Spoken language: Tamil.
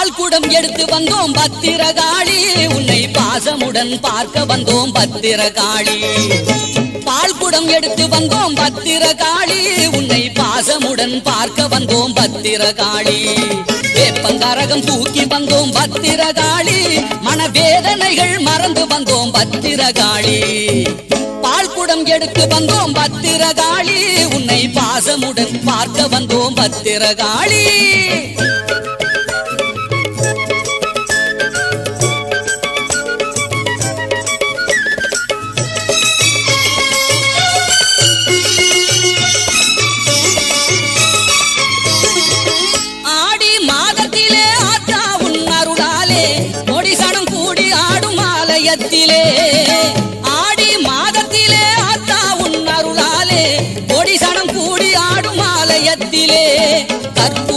பால் குடம் எடுத்து வந்தோம் பத்திரகாளி, உன்னை பாசமுடன் பார்க்க வந்தோம் பத்திரகாளி. பால் குடம் எடுத்து வந்தோம் பத்திரகாளி, உன்னை பாசமுடன் பார்க்க வந்தோம் பத்திரகாளி. வேப்பங்கரகம் தூக்கி வந்தோம் பத்திரகாளி, மனவேதனைகள் மறந்து வந்தோம் பத்திரகாளி. பால் குடம் எடுத்து வந்தோம் பத்திரகாளி, உன்னை பாசமுடன் பார்க்க வந்தோம் பத்திரகாளி. ஆடி மாதத்திலே ஆத்தா உன் அருளாலே கொடி சனம் கூடி ஆடும் ஆலயத்திலே கற்பூர